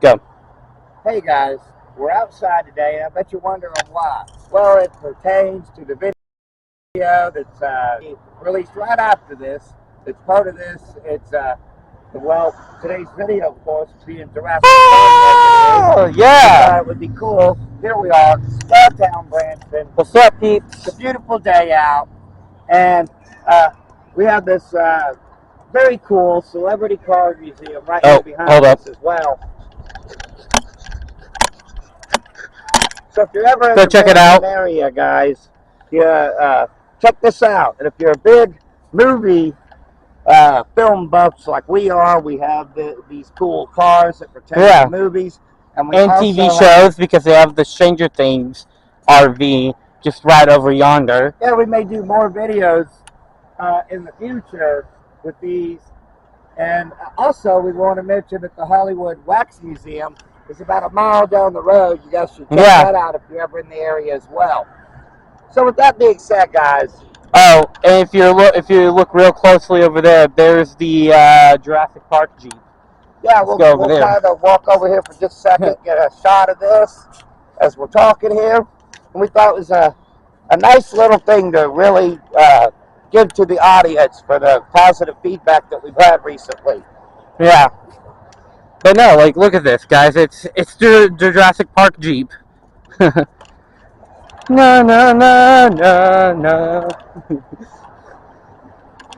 Go. Hey guys, we're outside today, and I bet you're wondering why. Well, it pertains to the video that's released right after this. It's part of this. It's today's video, of course, being Jurassic Park. Oh, yeah. It would be cool. Here we are, downtown Branson. What's up, peeps? It's a beautiful day out, and we have this very cool celebrity car museum right here behind us as well. So if you're ever in the check it out. area, guys, check this out. And if you're a big movie film buffs like we are, we have these cool cars that pertain to movies. And TV shows, because they have the Stranger Things RV just right over yonder. Yeah, we may do more videos in the future with these. And also, we want to mention that the Hollywood Wax Museum is about a mile down the road. You guys should check that out if you're ever in the area as well. So with that being said, guys. Oh, and if you look real closely over there, there's the Jurassic Park Jeep. Yeah, we'll kind of walk over here for just a second, get a shot of this as we're talking here. And we thought it was a nice little thing to really give to the audience for the positive feedback that we've had recently. Yeah. But no, like, look at this, guys. It's the Jurassic Park Jeep. No, no, no, no, no.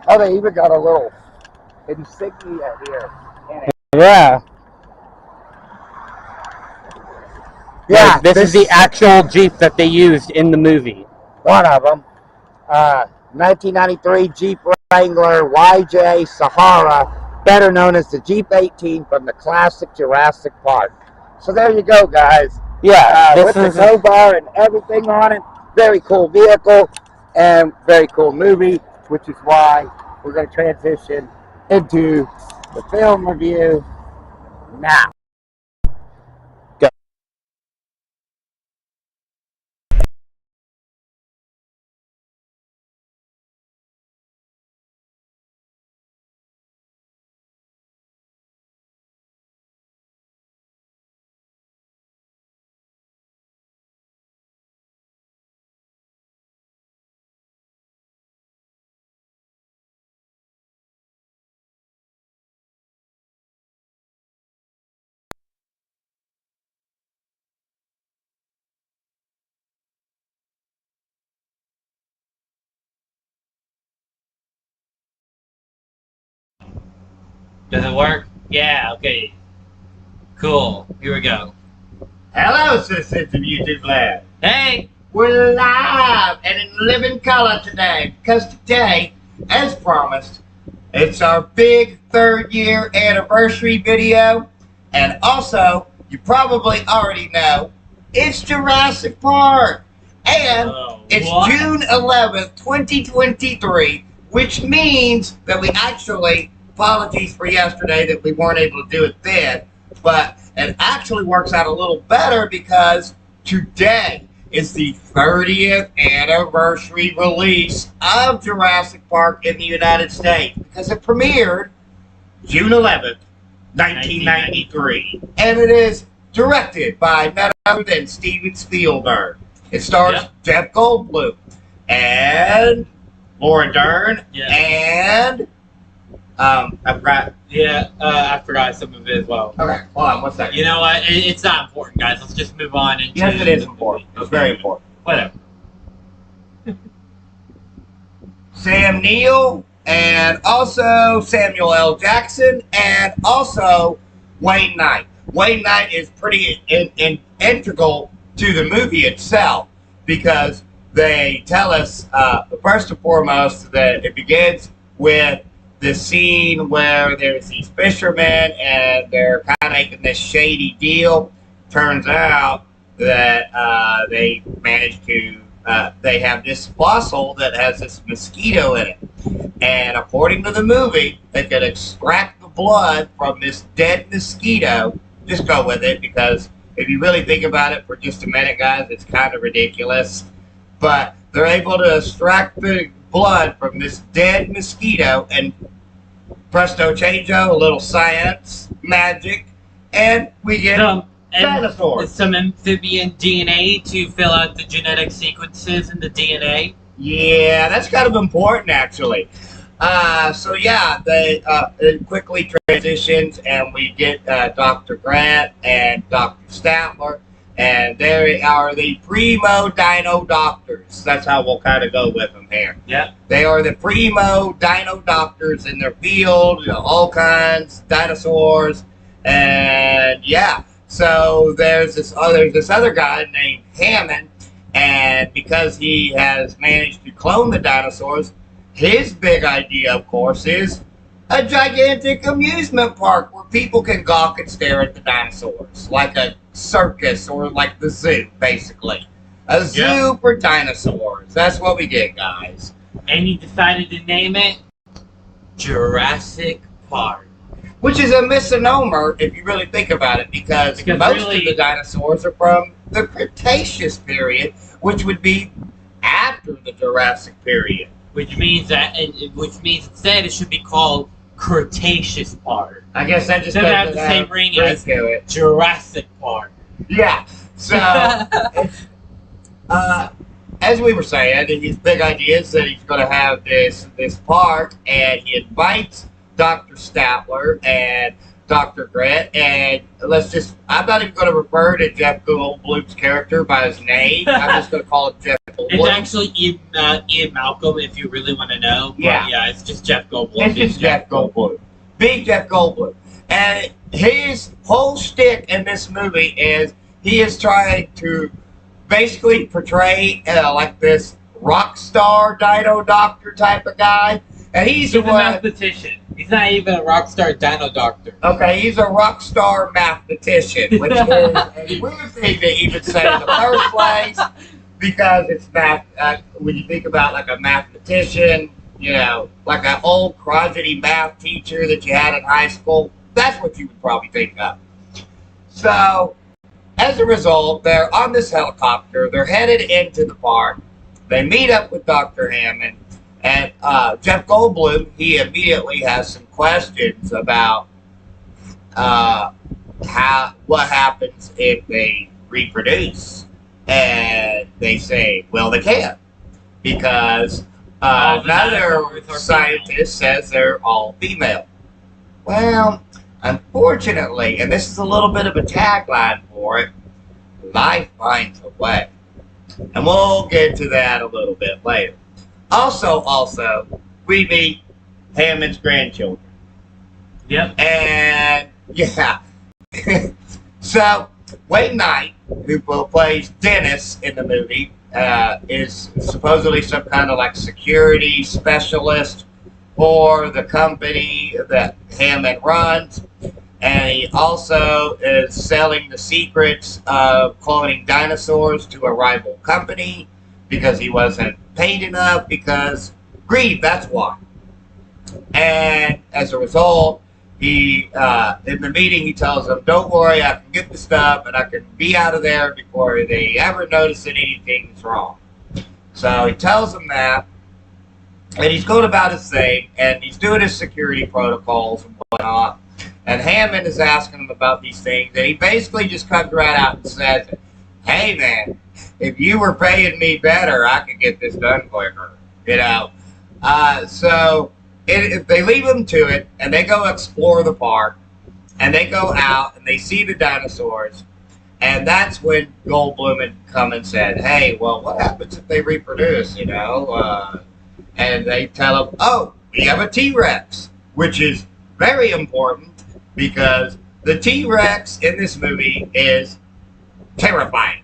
Oh, they even got a little insignia here. Yeah. Yeah. Like, this is the actual Jeep that they used in the movie. One of them. 1993 Jeep Wrangler YJ Sahara. Better known as the Jeep 18 from the classic Jurassic Park. So there you go, guys. Yeah, with the tow bar and everything on it. Very cool vehicle and very cool movie, which is why we're going to transition into the film review now. Go. Does it work? Yeah, okay. Cool. Here we go. Hello, citizens of YouTube land. Hey! We're live and in living color today, because today, as promised, it's our big 3rd year anniversary video. And also, you probably already know, it's Jurassic Park. And it's June 11th, 2023, which means that we actually, apologies for yesterday that we weren't able to do it then, but it actually works out a little better because today is the 30th anniversary release of Jurassic Park in the United States, because it premiered June 11th, 1993. And it is directed by none other than Steven Spielberg. It stars Jeff Goldblum and Laura Dern and I forgot. I forgot some of it as well. Okay, hold on, what's that? You know what? It's not important, guys. Let's just move on into... Yes, it is important. It's very important. Whatever. Sam Neill, and also Samuel L. Jackson, and also Wayne Knight. Wayne Knight is pretty integral to the movie itself, because they tell us, first and foremost, that it begins with the scene where there's these fishermen and they're kind of making this shady deal. Turns out that they managed to, they have this fossil that has this mosquito in it. And according to the movie, they could extract the blood from this dead mosquito. Just go with it, because if you really think about it for just a minute, guys, it's kind of ridiculous. But they're able to extract the blood from this dead mosquito, and presto changeo, a little science, magic, and we get dinosaurs. Some amphibian DNA to fill out the genetic sequences in the DNA. Yeah, that's kind of important, actually. So yeah, it quickly transitions, and we get Dr. Grant and Dr. Statler, and they are the primo dino doctors. That's how we'll kind of go with them here. Yeah. They are the primo dino doctors in their field, you know, all kinds, dinosaurs, and yeah. So there's this other guy named Hammond, and because he has managed to clone the dinosaurs, his big idea, of course, is a gigantic amusement park where people can gawk and stare at the dinosaurs, like a circus or like the zoo, basically. A zoo for dinosaurs. That's what we get, guys. And he decided to name it Jurassic Park. Which is a misnomer if you really think about it, because most of the dinosaurs are from the Cretaceous period, which would be after the Jurassic period. Which means instead it should be called Cretaceous Park. I guess that just doesn't have the same ring as Jurassic Park. Yeah. So, as we were saying, his big idea is that he's going to have this park, and he invites Dr. Statler and Dr. Grant, and I'm not even going to refer to Jeff Goldblum's character by his name. I'm just going to call him Jeff Goldblum. It's actually Ian Malcolm, if you really want to know. But yeah, it's just Jeff Goldblum. It's just Jeff Goldblum. Big Jeff Goldblum. And his whole shtick in this movie is he is trying to basically portray like this rock star dino doctor type of guy. And he's a mathematician. He's not even a rock star dino doctor. Okay, he's a rock star mathematician, which is a weird thing to even say in the first place, because it's math. When you think about like a mathematician, you know, like an old crotchety math teacher that you had in high school, that's what you would probably think of. So, as a result, they're on this helicopter. They're headed into the park. They meet up with Dr. Hammond. And Jeff Goldblum, he immediately has some questions about what happens if they reproduce. And they say, well, they can't. Because another scientist says they're all female. Well, unfortunately, and this is a little bit of a tagline for it, life finds a way. And we'll get to that a little bit later. Also, we meet Hammond's grandchildren. Yep. And, yeah. So, Wayne Knight, who plays Dennis in the movie, is supposedly some kind of like security specialist for the company that Hammond runs. And he also is selling the secrets of cloning dinosaurs to a rival company because he wasn't paid enough, because greed, that's why. And as a result, he in the meeting he tells them, don't worry, I can get the stuff and I can be out of there before they ever notice that anything's wrong. So he tells them that, and he's going about his thing, and he's doing his security protocols and whatnot. And Hammond is asking him about these things, and he basically just comes right out and says, hey man, if you were paying me better, I could get this done quicker, you know. So they leave him to it, and they go explore the park, and they go out, and they see the dinosaurs, and that's when Goldblum had come and said, hey, well, what happens if they reproduce, you know? And they tell him, oh, we have a T-Rex, which is very important, because the T-Rex in this movie is terrifying.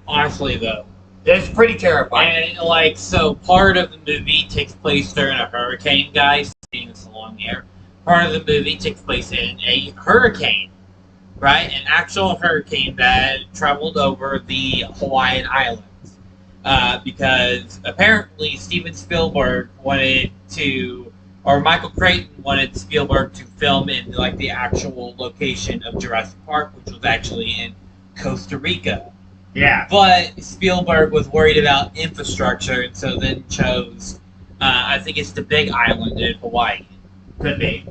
Honestly, though. It's pretty terrifying. And, like, so part of the movie takes place during a hurricane, guys. Seeing this along here. Part of the movie takes place in a hurricane, right? An actual hurricane that traveled over the Hawaiian Islands. Because apparently Steven Spielberg wanted to, or Michael Crichton wanted Spielberg to film in, like, the actual location of Jurassic Park, which was actually in Costa Rica. Yeah. But Spielberg was worried about infrastructure, and so then chose, I think it's the Big Island in Hawaii. Could be.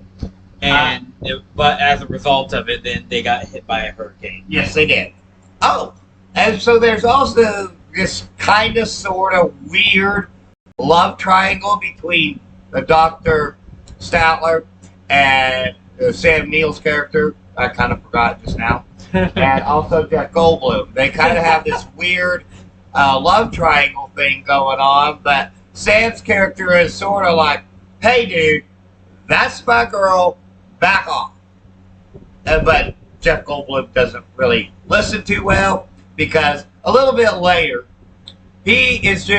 And but as a result of it, then they got hit by a hurricane. Yes, they did. Oh, and so there's also this kind of sort of weird love triangle between the Dr. Statler and Sam Neill's character. I kind of forgot just now. And also Jeff Goldblum. They kind of have this weird love triangle thing going on, but Sam's character is sort of like, hey, dude, that's my girl, back off. But Jeff Goldblum doesn't really listen too well because a little bit later, he gets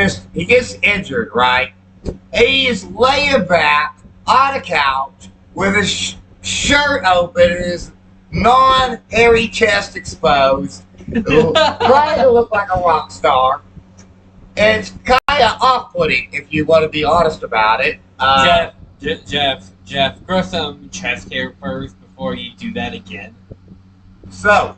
injured, right? And he is laying back on a couch with his shirt open and his non-hairy chest exposed, trying to look like a rock star. And it's kind of off-putting, if you want to be honest about it. Jeff, grow some chest hair first before you do that again. So,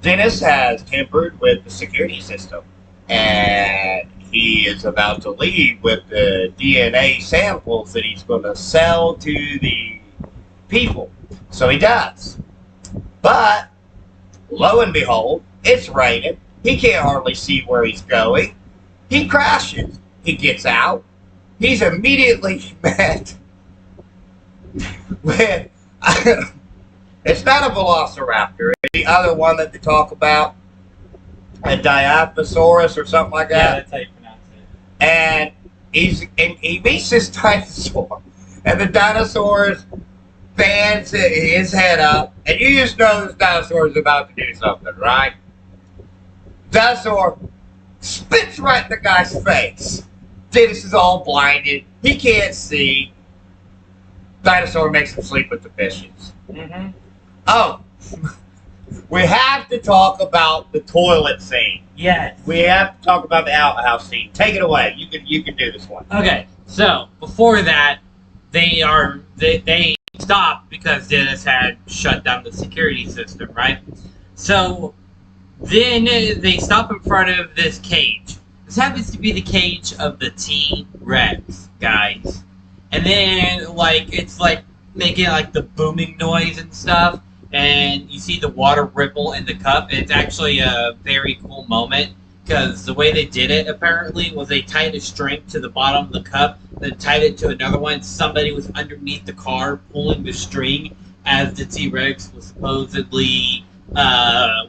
Dennis has tampered with the security system, and he is about to leave with the DNA samples that he's going to sell to the people. So he does. But, lo and behold, it's raining. He can't hardly see where he's going. He crashes. He gets out. He's immediately met with... It's not a velociraptor. It's the other one that they talk about. A Diaphosaurus or something like that. Yeah, that's how you pronounce it. And he meets this dinosaur. And the dinosaur fans his head up. And you just know this dinosaur is about to do something, right? Dinosaur spits right in the guy's face. Dennis is all blinded. He can't see. Dinosaur makes him sleep with the fishes. Mm-hmm. Oh, we have to talk about the toilet scene. Yes. We have to talk about the outhouse scene. Take it away. You can do this one. Okay, so before that, they stopped because Dennis had shut down the security system, right? So then they stop in front of this cage. This happens to be the cage of the T-Rex, guys. And then it's making the booming noise and stuff, and you see the water ripple in the cup. It's actually a very cool moment because the way they did it apparently was they tied a string to the bottom of the cup, then tied it to another one. Somebody was underneath the car pulling the string as the T-Rex was supposedly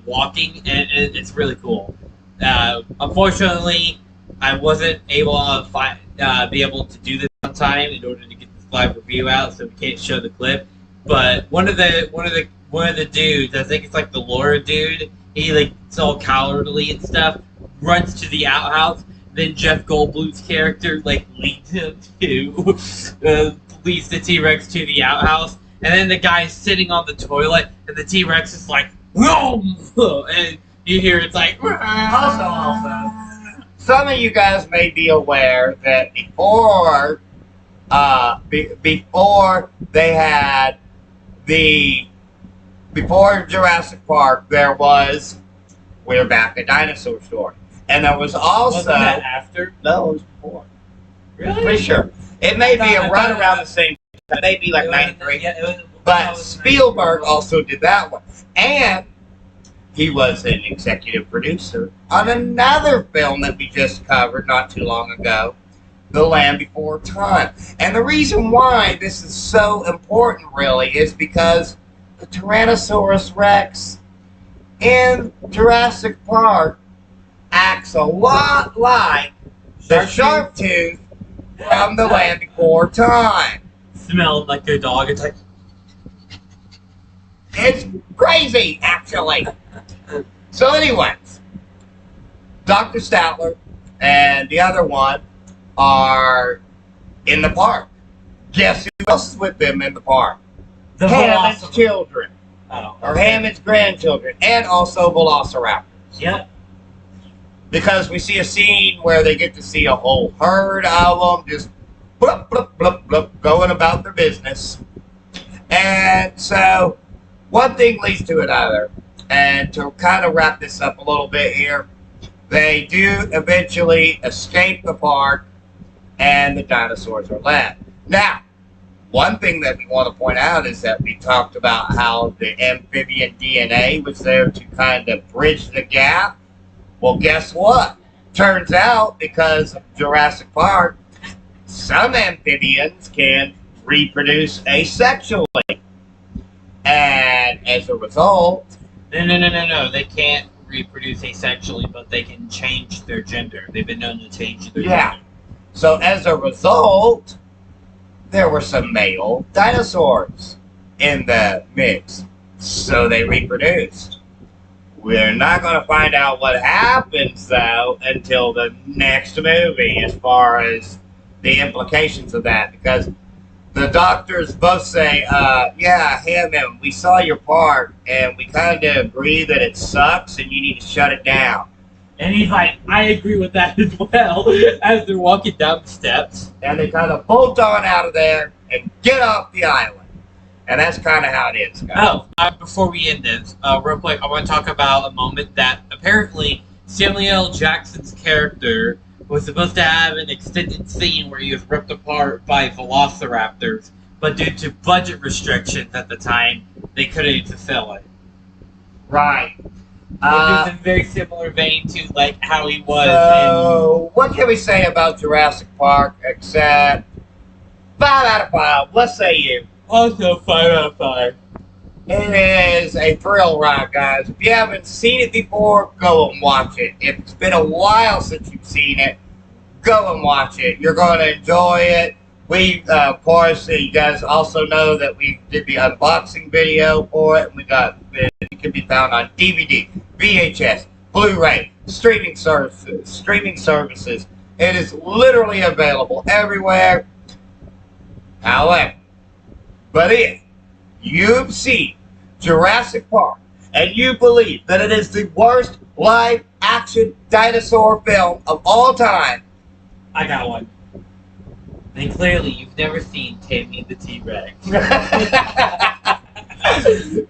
walking, and it's really cool. Unfortunately, I wasn't able to be able to do this on time in order to get this live review out, so we can't show the clip. But one of the dudes, I think it's the lawyer dude, he's all cowardly and stuff, runs to the outhouse. Then Jeff Goldblum's character leads him to leads the T-Rex to the outhouse, and then the guy's sitting on the toilet, and the T-Rex is like, whoa, and you hear it's like. Also, some of you guys may be aware that before they had before Jurassic Park, there was We're Back, a Dinosaur Story. And there was also... Wasn't that after? No, it was before. Really? Pretty sure. It may be right around the same time. It may be 93. Yeah, but Spielberg also did that one. And he was an executive producer on another film that we just covered not too long ago, The Land Before Time. And the reason why this is so important, really, is because the Tyrannosaurus Rex in Jurassic Park acts a lot like the shark tooth from The Land Before Time. Smelled like their dog. It's like... It's crazy, actually. So anyways, Dr. Statler and the other one are in the park. Guess who else is with them in the park? The Hammond's Velociraptor. children. Oh. Or Hammond's grandchildren. And also Velociraptors. Yep. Because we see a scene where they get to see a whole herd of them just blup, blup, blup, blup, going about their business. And so, one thing leads to another. And to kind of wrap this up a little bit here, they do eventually escape the park, and the dinosaurs are left. Now, one thing that we want to point out is that we talked about how the amphibian DNA was there to kind of bridge the gap. Well, guess what? Turns out, because of Jurassic Park, some amphibians can reproduce asexually. And as a result... No. They can't reproduce asexually, but they can change their gender. They've been known to change their gender. So as a result, there were some male dinosaurs in the mix. So they reproduced. We're not going to find out what happens, though, until the next movie as far as the implications of that. Because the doctors both say, yeah, Hammond, we saw your part, and we kind of agree that it sucks and you need to shut it down. And he's like, I agree with that as well, as they're walking down the steps. And they kind of bolt on out of there and get off the island. And that's kind of how it is, guys. Before we end this, real quick, I want to talk about a moment that apparently Samuel L. Jackson's character was supposed to have an extended scene where he was ripped apart by velociraptors, but due to budget restrictions at the time, they couldn't fulfill it. Right. Which is in very similar vein to like how he was So, what can we say about Jurassic Park except 5 out of 5? Let's say you. Also 5 out of 5. It is a thrill ride, guys. If you haven't seen it before, go and watch it. If it's been a while since you've seen it, go and watch it. You're going to enjoy it. We, of course, you guys also know that we did the unboxing video for it. It can be found on DVD, VHS, Blu-ray, streaming services. It is literally available everywhere. However, but if you've seen Jurassic Park and you believe that it is the worst live-action dinosaur film of all time, I got one. Then clearly you've never seen Tammy the T-Rex.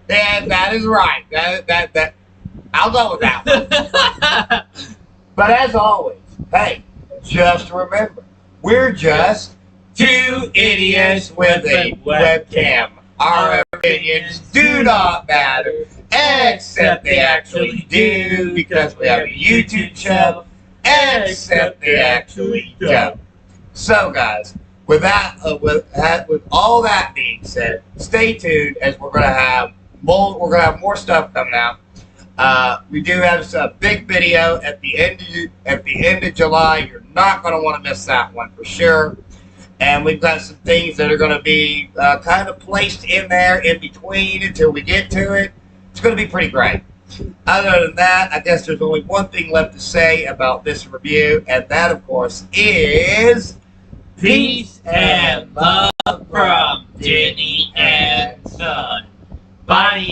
and that is right. That I'll go with that one. But as always, hey, just remember, we're just two idiots with a webcam. Our opinions do not matter, except they actually do, because we have a YouTube channel, except they actually don't. So, guys, with that, with all that being said, stay tuned as we're gonna have more stuff coming out. We do have a big video at the end of July. You're not gonna want to miss that one for sure. And we've got some things that are going to be kind of placed in there in between until we get to it. It's going to be pretty great. Other than that, I guess there's only one thing left to say about this review, and that, of course, is... Peace and love from Denny and Son. Bye.